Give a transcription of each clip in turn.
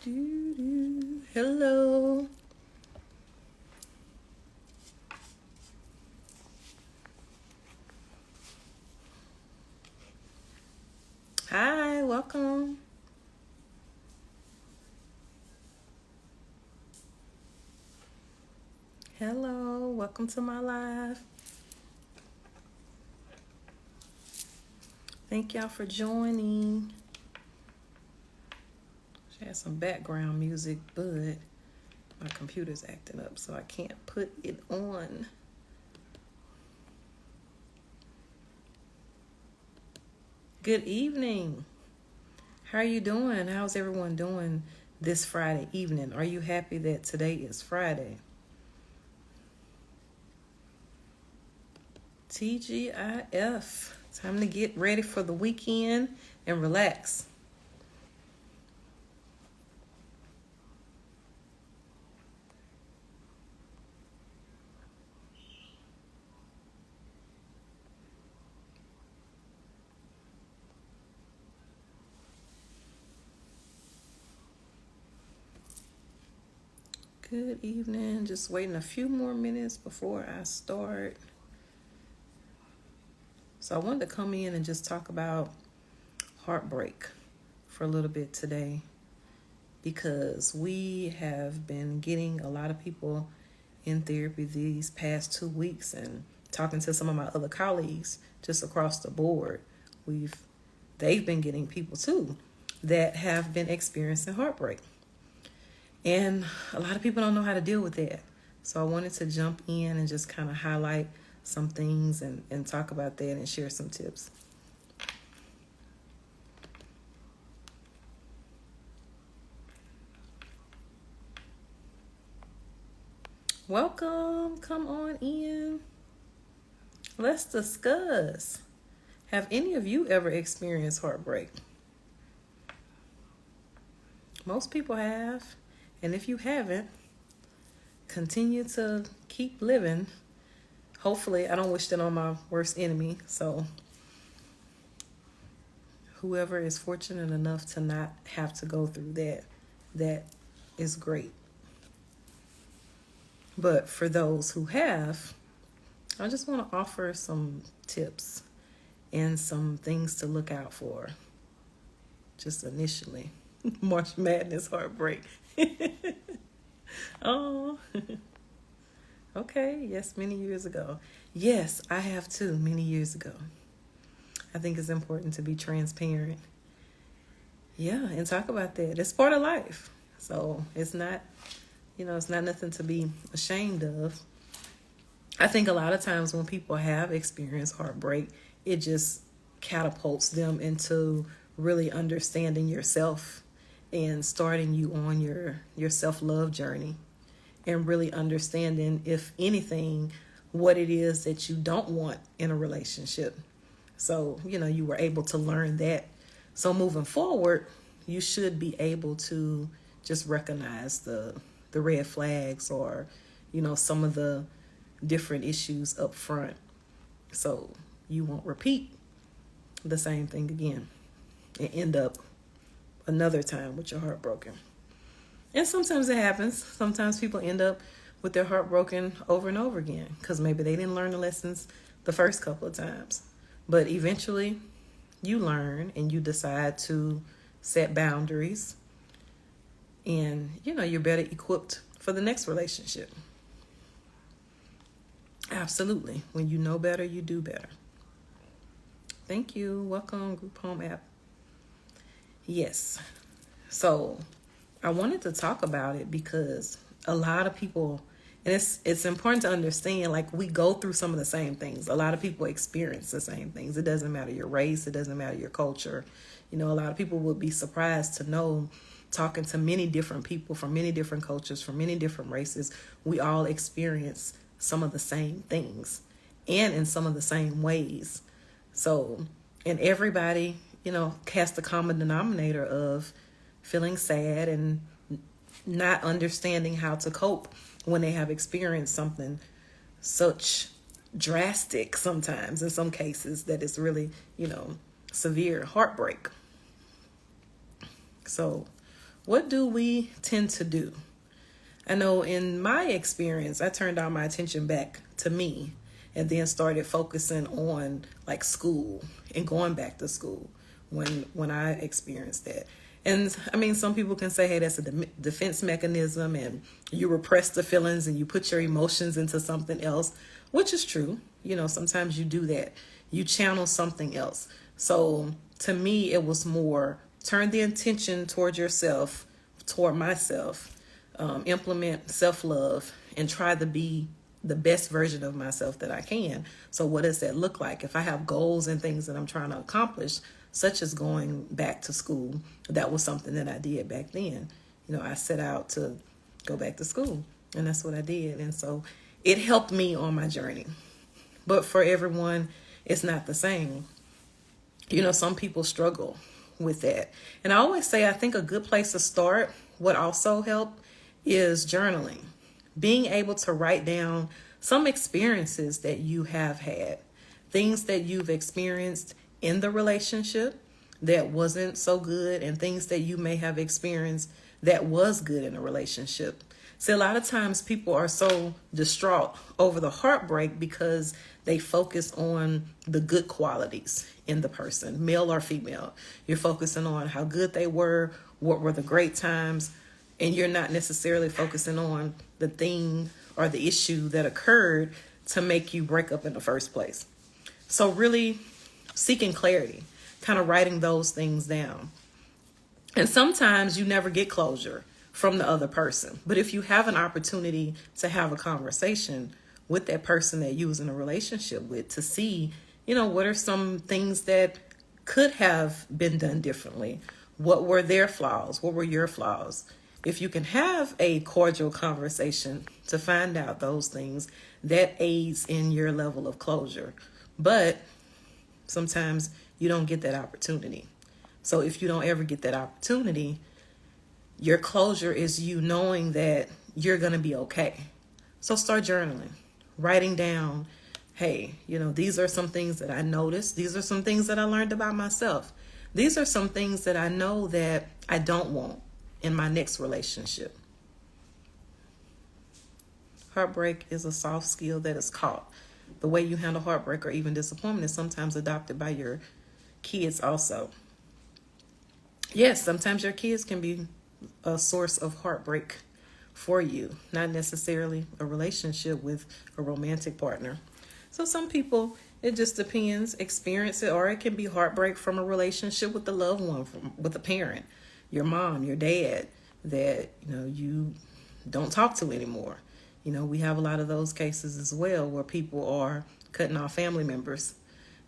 Hello. Hi, welcome. Hello, welcome to my live. Thank y'all for joining. She has some background music, but my computer's acting up, so I can't put it on. Good evening. How are you doing? How's everyone doing this Friday evening? Are you happy that today is Friday? TGIF. Time to get ready for the weekend and relax. Good evening. Just waiting a few more minutes before I start. So I wanted to come in and just talk about heartbreak for a little bit today because we have been getting a lot of people in therapy these past 2 weeks and talking to some of my other colleagues just across the board. They've been getting people too that have been experiencing heartbreak. And a lot of people don't know how to deal with that. So I wanted to jump in and just kind of highlight some things and talk about that and share some tips. Welcome. Come on in. Let's discuss. Have any of you ever experienced heartbreak? Most people have. And if you haven't, continue to keep living. Hopefully, I don't wish that on my worst enemy. So whoever is fortunate enough to not have to go through that is great. But for those who have, I just want to offer some tips and some things to look out for. Just initially. March Madness heartbreak. Oh, okay. Yes, many years ago. Yes, I have too, many years ago. I think it's important to be transparent. Yeah, and talk about that. It's part of life. So it's not, it's not nothing to be ashamed of. I think a lot of times when people have experienced heartbreak, it just catapults them into really understanding yourself and starting you on your self-love journey and really understanding, if anything, what it is that you don't want in a relationship. So, you were able to learn that. So moving forward, you should be able to just recognize the red flags or, some of the different issues up front. So you won't repeat the same thing again and end up another time with your heart broken. And sometimes it happens. Sometimes people end up with their heart broken over and over again because maybe they didn't learn the lessons the first couple of times. But eventually you learn and you decide to set boundaries and, you're better equipped for the next relationship. Absolutely. When you know better, you do better. Thank you. Welcome, Group Home app. Yes. So I wanted to talk about it because a lot of people, and it's important to understand, like, we go through some of the same things. A lot of people experience the same things. It doesn't matter your race. It doesn't matter your culture. A lot of people would be surprised to know, talking to many different people from many different cultures, from many different races, we all experience some of the same things and in some of the same ways. So, and everybody, has the common denominator of feeling sad and not understanding how to cope when they have experienced something such drastic sometimes, in some cases, that it's really, severe heartbreak. So What do we tend to do? I know in my experience, I turned all my attention back to me and then started focusing on like school and going back to school when I experienced that. And I mean, some people can say, hey, that's a defense mechanism and you repress the feelings and you put your emotions into something else, which is true. You know, sometimes you do that. You channel something else. So to me, it was more turn the attention toward yourself, toward myself, implement self-love and try to be the best version of myself that I can. So what does that look like? If I have goals and things that I'm trying to accomplish, such as going back to school, that was something that I did back then. You know, I set out to go back to school and that's what I did. And so it helped me on my journey. But for everyone, it's not the same. You know, some people struggle with that. And I always say, I think a good place to start, what also helped, is journaling. Being able to write down some experiences that you have had, things that you've experienced in the relationship that wasn't so good, and things that you may have experienced that was good in a relationship. See, a lot of times people are so distraught over the heartbreak because they focus on the good qualities in the person, male or female. You're focusing on how good they were, what were the great times, and you're not necessarily focusing on the thing or the issue that occurred to make you break up in the first place. So really seeking clarity, kind of writing those things down. And sometimes you never get closure from the other person. But if you have an opportunity to have a conversation with that person that you was in a relationship with to see, you know, what are some things that could have been done differently? What were their flaws? What were your flaws? If you can have a cordial conversation to find out those things, that aids in your level of closure. But sometimes you don't get that opportunity. So if you don't ever get that opportunity, your closure is you knowing that you're going to be okay. So start journaling, writing down, hey, you know, these are some things that I noticed. These are some things that I learned about myself. These are some things that I know that I don't want in my next relationship. Heartbreak is a soft skill that is caught. The way you handle heartbreak or even disappointment is sometimes adopted by your kids also. Yes, sometimes your kids can be a source of heartbreak for you, not necessarily a relationship with a romantic partner. So some people, it just depends, experience it, or it can be heartbreak from a relationship with a loved one, with a parent, your mom, your dad, that, you know, you don't talk to anymore. You know, we have a lot of those cases as well where people are cutting off family members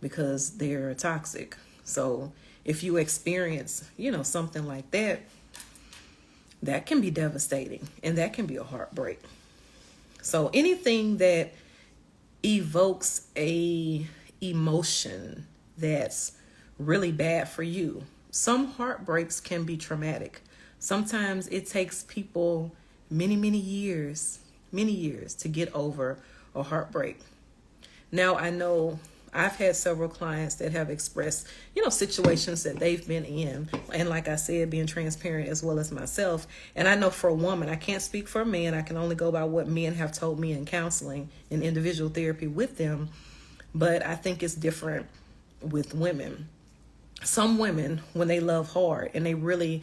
because they're toxic. So if you experience, you know, something like that, that can be devastating and that can be a heartbreak. So anything that evokes a emotion that's really bad for you. Some heartbreaks can be traumatic. Sometimes it takes people many years to get over a heartbreak. Now, I know I've had several clients that have expressed, you know, situations that they've been in. And like I said, being transparent as well as myself. And I know for a woman, I can't speak for a man. I can only go by what men have told me in counseling and individual therapy with them. But I think it's different with women. Some women, when they love hard and they really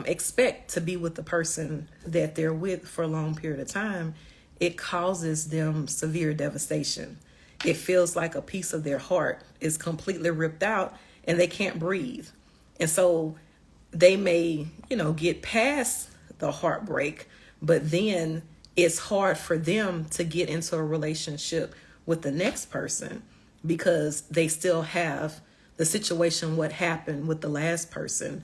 expect to be with the person that they're with for a long period of time, it causes them severe devastation. It feels like a piece of their heart is completely ripped out and they can't breathe. And so they may, you know, get past the heartbreak, but then it's hard for them to get into a relationship with the next person because they still have the situation, what happened with the last person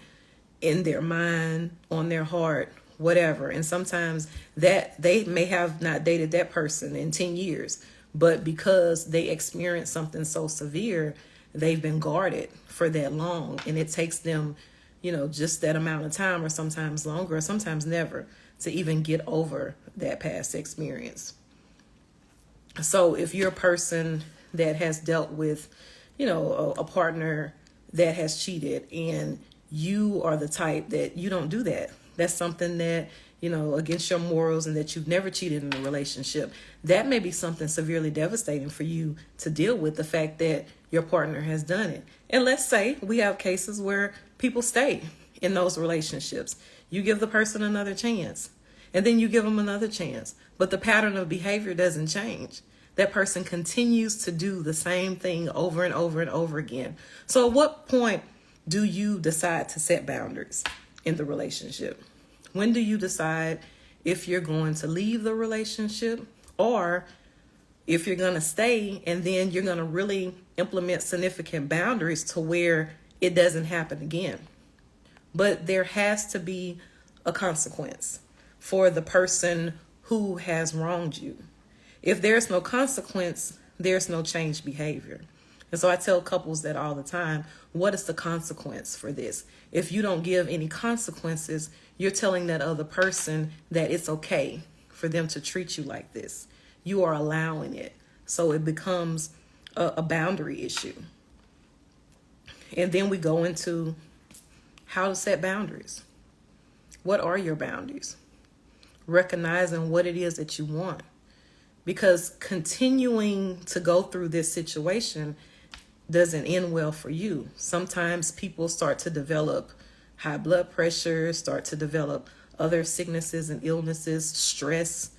in their mind, on their heart, whatever. And sometimes that they may have not dated that person in 10 years, but because they experienced something so severe, they've been guarded for that long. And it takes them, you know, just that amount of time or sometimes longer or sometimes never to even get over that past experience. So if you're a person that has dealt with, you know, a partner that has cheated and you are the type that you don't do that that's something that, against your morals, and that you've never cheated in a relationship, that may be something severely devastating for you to deal with, the fact that your partner has done it. And let's say we have cases where people stay in those relationships. You give the person another chance, and then you give them another chance, but the pattern of behavior doesn't change. That person continues to do the same thing over and over and over again. So at what point do you decide to set boundaries in the relationship? When do you decide if you're going to leave the relationship, or if you're going to stay, and then you're going to really implement significant boundaries to where it doesn't happen again? But there has to be a consequence for the person who has wronged you. If there's no consequence, there's no change behavior. And so I tell couples that all the time: what is the consequence for this? If you don't give any consequences, you're telling that other person that it's okay for them to treat you like this. You are allowing it. So it becomes a boundary issue. And then we go into how to set boundaries. What are your boundaries? Recognizing what it is that you want. Because continuing to go through this situation doesn't end well for you. Sometimes people start to develop high blood pressure, start to develop other sicknesses and illnesses, stress,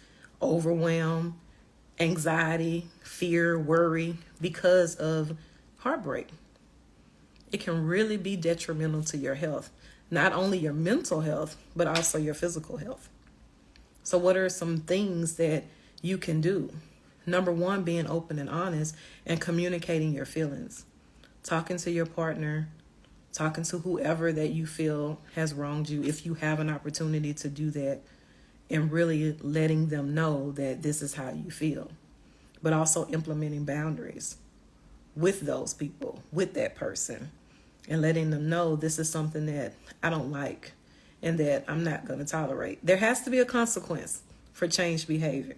overwhelm, anxiety, fear, worry, because of heartbreak. It can really be detrimental to your health, not only your mental health, but also your physical health. So what are some things that you can do? Number one, being open and honest and communicating your feelings. Talking to your partner, talking to whoever that you feel has wronged you, if you have an opportunity to do that, and really letting them know that this is how you feel. But also implementing boundaries with those people, with that person, and letting them know this is something that I don't like and that I'm not going to tolerate. There has to be a consequence for changed behavior.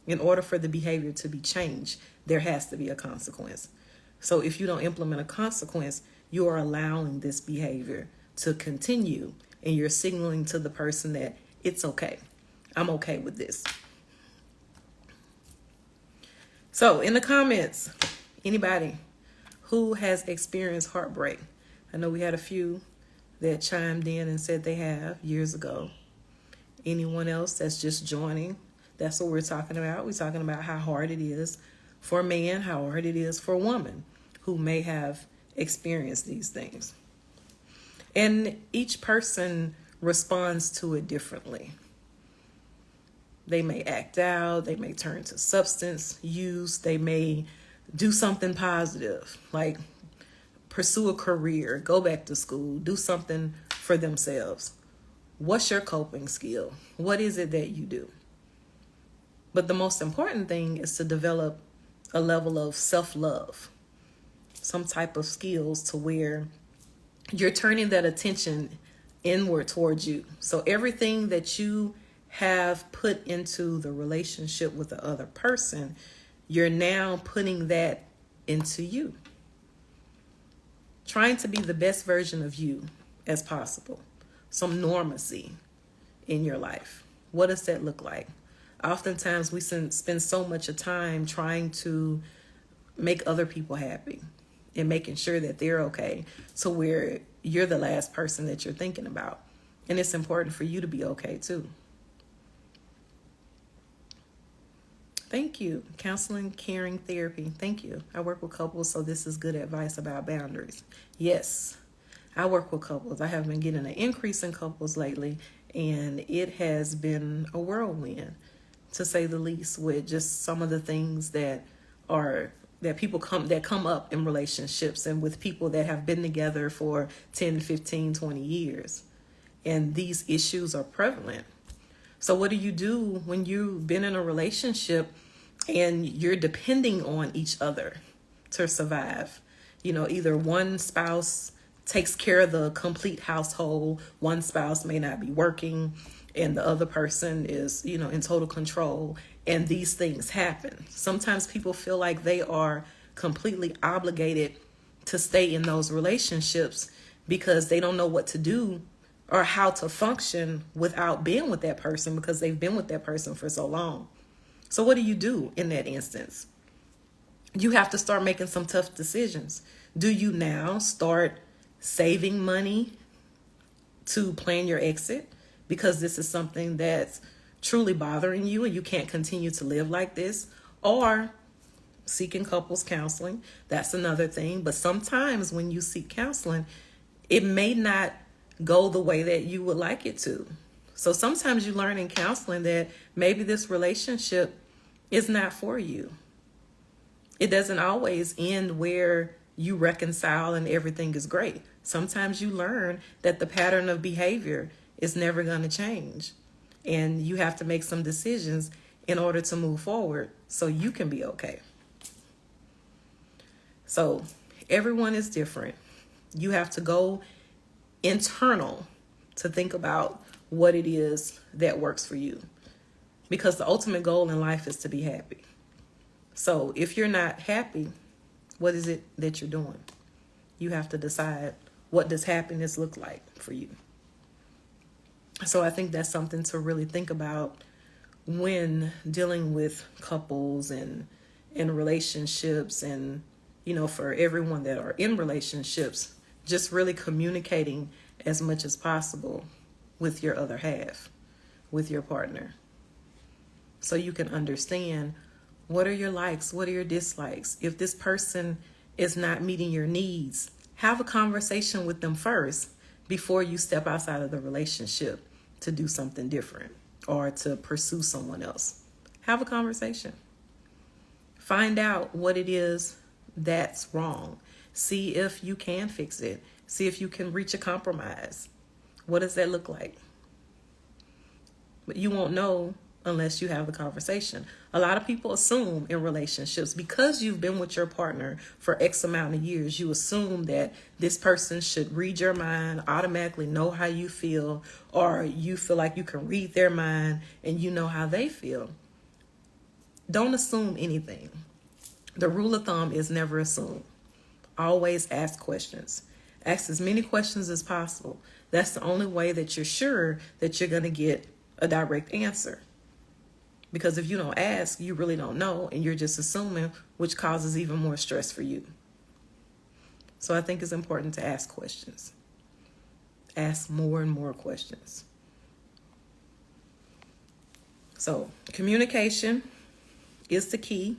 In order for the behavior to be changed, there has to be a consequence. So if you don't implement a consequence, you are allowing this behavior to continue, and you're signaling to the person that it's okay. I'm okay with this. So in the comments, anybody who has experienced heartbreak? I know we had a few that chimed in and said they have years ago. Anyone else that's just joining? That's what we're talking about. We're talking about how hard it is for a man, how hard it is for a woman who may have experienced these things. And each person responds to it differently. They may act out, they may turn to substance use, they may do something positive, like pursue a career, go back to school, do something for themselves. What's your coping skill? What is it that you do? But the most important thing is to develop a level of self-love, some type of skills to where you're turning that attention inward towards you. So everything that you have put into the relationship with the other person, you're now putting that into you. Trying to be the best version of you as possible. Some normacy in your life. What does that look like? Oftentimes we spend so much of time trying to make other people happy and making sure that they're okay, so where you're the last person that you're thinking about. And it's important for you to be okay too. Thank you. Counseling, caring, therapy. Thank you. I work with couples, so this is good advice about boundaries. Yes, I work with couples. I have been getting an increase in couples lately, and it has been a whirlwind, to say the least, with just some of the things that come up in relationships, and with people that have been together for 10, 15, 20 years. And these issues are prevalent. So what do you do when you've been in a relationship and you're depending on each other to survive? Either one spouse takes care of the complete household, one spouse may not be working, and the other person is, in total control, and these things happen. Sometimes people feel like they are completely obligated to stay in those relationships because they don't know what to do or how to function without being with that person because they've been with that person for so long. So what do you do in that instance? You have to start making some tough decisions. Do you now start saving money to plan your exit because this is something that's truly bothering you and you can't continue to live like this? Or seeking couples counseling, that's another thing. But sometimes when you seek counseling, it may not go the way that you would like it to. So sometimes you learn in counseling that maybe this relationship is not for you. It doesn't always end where you reconcile and everything is great. Sometimes you learn that the pattern of behavior is never going to change. And you have to make some decisions in order to move forward so you can be okay. So everyone is different. You have to go internal to think about what it is that works for you. Because the ultimate goal in life is to be happy. So if you're not happy, what is it that you're doing? You have to decide, what does happiness look like for you? So I think that's something to really think about when dealing with couples and in relationships, and, you know, for everyone that are in relationships, just really communicating as much as possible with your other half, with your partner, so you can understand what are your likes, what are your dislikes. If this person is not meeting your needs, have a conversation with them first before you step outside of the relationship to do something different or to pursue someone else. Have a conversation. Find out what it is that's wrong. See if you can fix it. See if you can reach a compromise. What does that look like? But you won't know unless you have the conversation. A lot of people assume in relationships, because you've been with your partner for X amount of years, you assume that this person should read your mind, automatically know how you feel, or you feel like you can read their mind and you know how they feel. Don't assume anything. The rule of thumb is never assume. Always ask questions. Ask as many questions as possible. That's the only way that you're sure that you're going to get a direct answer. Because if you don't ask, you really don't know, and you're just assuming, which causes even more stress for you. So I think it's important to ask questions. Ask more and more questions. So communication is the key.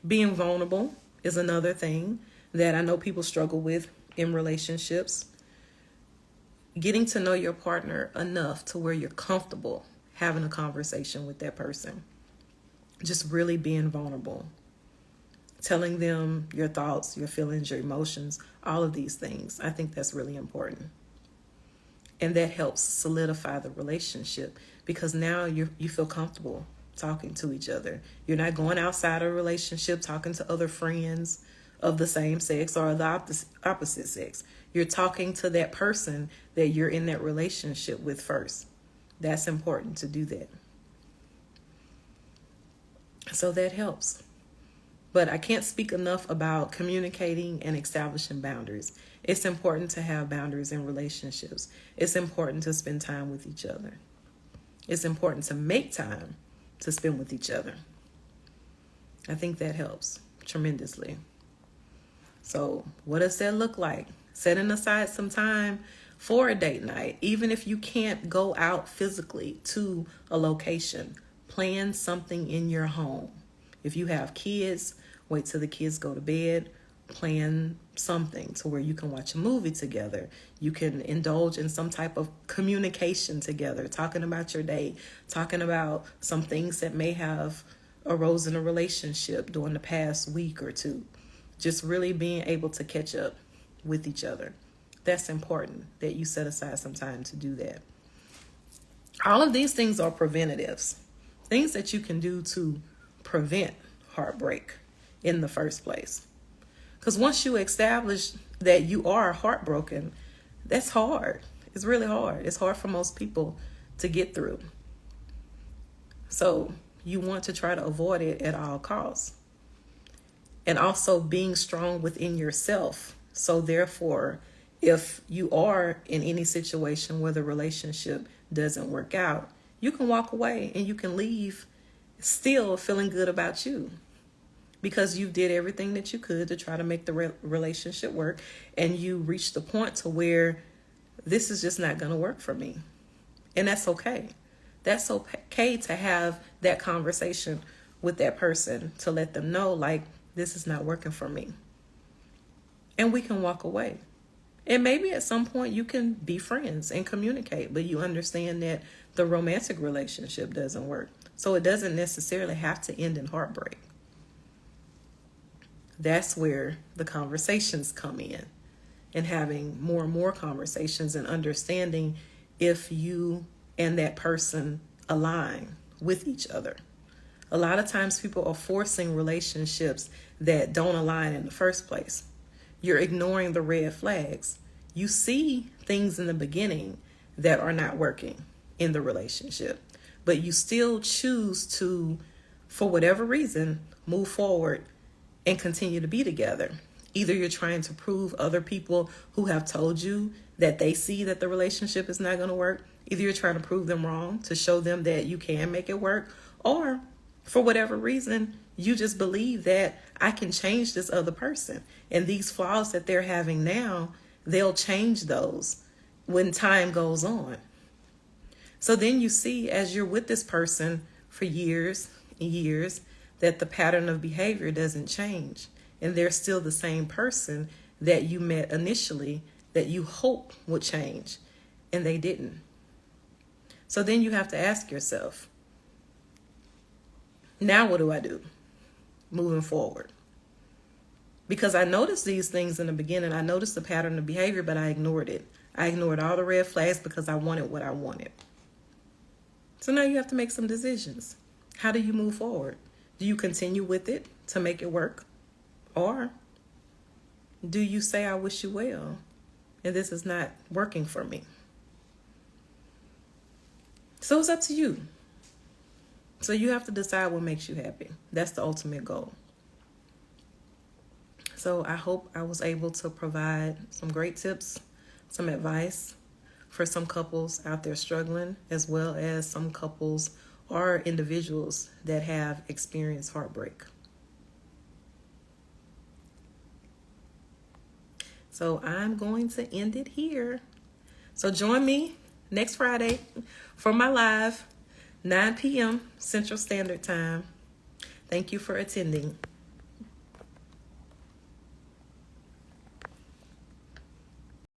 Being vulnerable is another thing that I know people struggle with in relationships. Getting to know your partner enough to where you're comfortable having a conversation with that person. Just really being vulnerable. Telling them your thoughts, your feelings, your emotions, all of these things. I think that's really important. And that helps solidify the relationship because now you feel comfortable talking to each other. You're not going outside a relationship talking to other friends of the same sex or the opposite sex. You're talking to that person that you're in that relationship with first. That's important to do that. So that helps. But I can't speak enough about communicating and establishing boundaries. It's important to have boundaries in relationships. It's important to spend time with each other. It's important to make time to spend with each other. I think that helps tremendously. So what does that look like? Setting aside some time for a date night, even if you can't go out physically to a location. Plan something in your home. If you have kids, wait till the kids go to bed. Plan something to where you can watch a movie together. You can indulge in some type of communication together, talking about your day, talking about some things that may have arose in a relationship during the past week or two. Just really being able to catch up with each other. That's important that you set aside some time to do that. All of these things are preventatives. Things that you can do to prevent heartbreak in the first place. Because once you establish that you are heartbroken, that's hard. It's really hard. It's hard for most people to get through. So you want to try to avoid it at all costs. And also being strong within yourself. So therefore, if you are in any situation where the relationship doesn't work out, you can walk away and you can leave still feeling good about you, because you did everything that you could to try to make the relationship work, and you reached the point to where this is just not going to work for me. And that's okay. That's okay to have that conversation with that person, to let them know, like, this is not working for me. And we can walk away. And maybe at some point you can be friends and communicate, but you understand that the romantic relationship doesn't work. So it doesn't necessarily have to end in heartbreak. That's where the conversations come in, and having more and more conversations and understanding if you and that person align with each other. A lot of times people are forcing relationships that don't align in the first place. You're ignoring the red flags. You see things in the beginning that are not working in the relationship, but you still choose to, for whatever reason, move forward and continue to be together. Either you're trying to prove other people who have told you that they see that the relationship is not going to work. Either you're trying to prove them wrong to show them that you can make it work, or for whatever reason, you just believe that I can change this other person. And these flaws that they're having now, they'll change those when time goes on. So then you see, as you're with this person for years and years, that the pattern of behavior doesn't change. And they're still the same person that you met initially, that you hope would change, and they didn't. So then you have to ask yourself, now what do I do moving forward? Because I noticed these things in the beginning. I noticed the pattern of behavior, but I ignored it. I ignored all the red flags because I wanted what I wanted. So now you have to make some decisions. How do you move forward? Do you continue with it to make it work? Or do you say, I wish you well, and this is not working for me? So it's up to you. So you have to decide what makes you happy. That's the ultimate goal. So I hope I was able to provide some great tips, some advice for some couples out there struggling, as well as some couples or individuals that have experienced heartbreak. So I'm going to end it here. So join me next Friday for my live, 9 p.m. Central Standard Time. Thank you for attending.